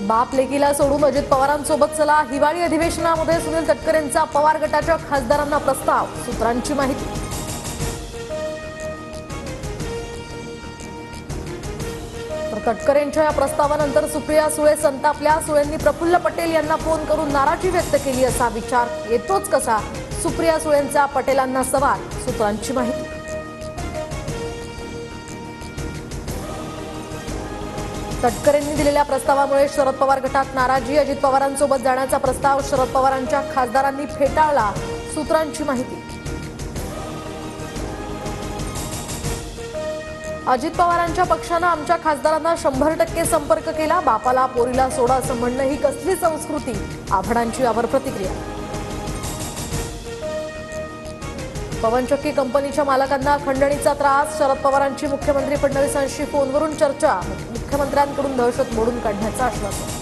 बाप लेकीला सोडून अजित पवारांसोबत चला, हिवाळी अधिवेशनामध्ये सुनील तटकरेंचा पवार गटाच्या खासदारांना प्रस्ताव, सूत्रांची माहिती। तर तटकरेंच्या या प्रस्तावानंतर सुप्रिया सुळे संतापल्या। सुळेंनी प्रफुल्ल पटेल यांना फोन करून नाराजी व्यक्त केली, असा विचार येतोच कसा, सुप्रिया सुळेंचा पटेलांना सवाल, सूत्रांची माहिती। तटकरेंनी दिलेल्या प्रस्तावामुळे शरद पवार गटात नाराजी, अजित पवारांसोबत जाण्याचा प्रस्ताव शरद पवारांच्या खासदारांनी फेटाळला, सूत्रांची माहिती। अजित पवारांच्या पक्षानं आमच्या खासदारांना 100% संपर्क केला, बापाला पोरीला सोडा असं म्हणणं ही कसली संस्कृती, आव्हाडांची यावर प्रतिक्रिया। पवनचक्की कंपनीच्या मालकांना खंडणीचा त्रास, शरद पवारांची मुख्यमंत्री फडणवीसांशी फोनवरून चर्चा, मुख्यमंत्र्यांकडून दहशत मोडून काढण्याचं आश्वासन।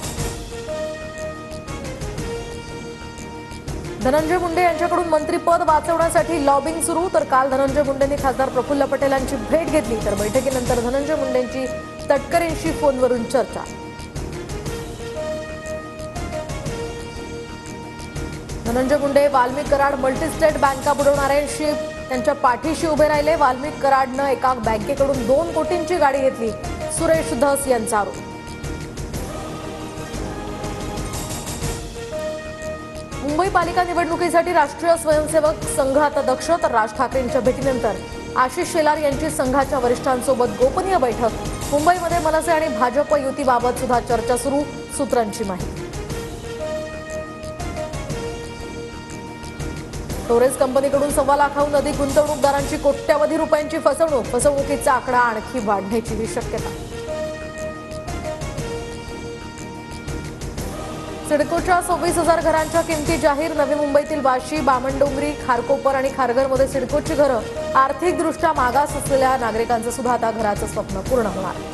धनंजय मुंडे यांच्याकडून मंत्रीपद वाचवण्यासाठी लॉबिंग सुरू, तर काल धनंजय मुंडेंनी खासदार प्रफुल्ल पटेल यांची भेट घेतली, तर बैठकीनंतर धनंजय मुंडेंची तटकरेंशी फोनवरून चर्चा। धनंजय मुंडे वाल्मिक कराड मल्टीस्टेट बँका बुडवणाऱ्यांशी त्यांच्या पाठीशी उभे राहिले। वाल्मिक कराडनं एका बँकेकडून 2 कोटींची गाडी घेतली, सुरेश धस यांचा आरोप। मुंबई पालिका निवडणुकीसाठी राष्ट्रीय स्वयंसेवक संघ आता दक्ष, तर राज ठाकरेंच्या भेटीनंतर आशिष शेलार यांची संघाच्या वरिष्ठांसोबत गोपनीय बैठक। मुंबईमध्ये मनसे आणि भाजप युतीबाबत सुद्धा चर्चा सुरू, सूत्रांची माहिती। टोरेस कंपनीकडून 1.25 लाखाहून अधिक गुंतवणूकदारांची कोट्यवधी रुपयांची फसवणूक, फसवणुकीचा आकडा आणखी वाढण्याची शक्यता। सिडकोच्या 26,000 घरांच्या किमती जाहीर, नवी मुंबईतील वाशी, बामणडोंगरी, खारकोपर आणि खारघरमध्ये सिडकोची घरं आर्थिकदृष्ट्या मागास असलेल्या नागरिकांचं सुद्धा आता घराचं स्वप्न पूर्ण होणार।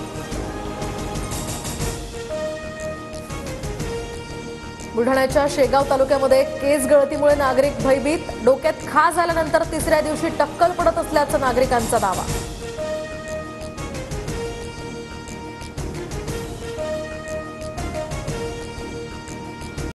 बुलढाण्याच्या शेगाव तालुक्यामध्ये केस गळतीमुळे नागरिक भयभीत, डोक्यात खा झाल्यानंतर तिसऱ्या दिवशी टक्कल पडत असल्याचा नागरिकांचा दावा।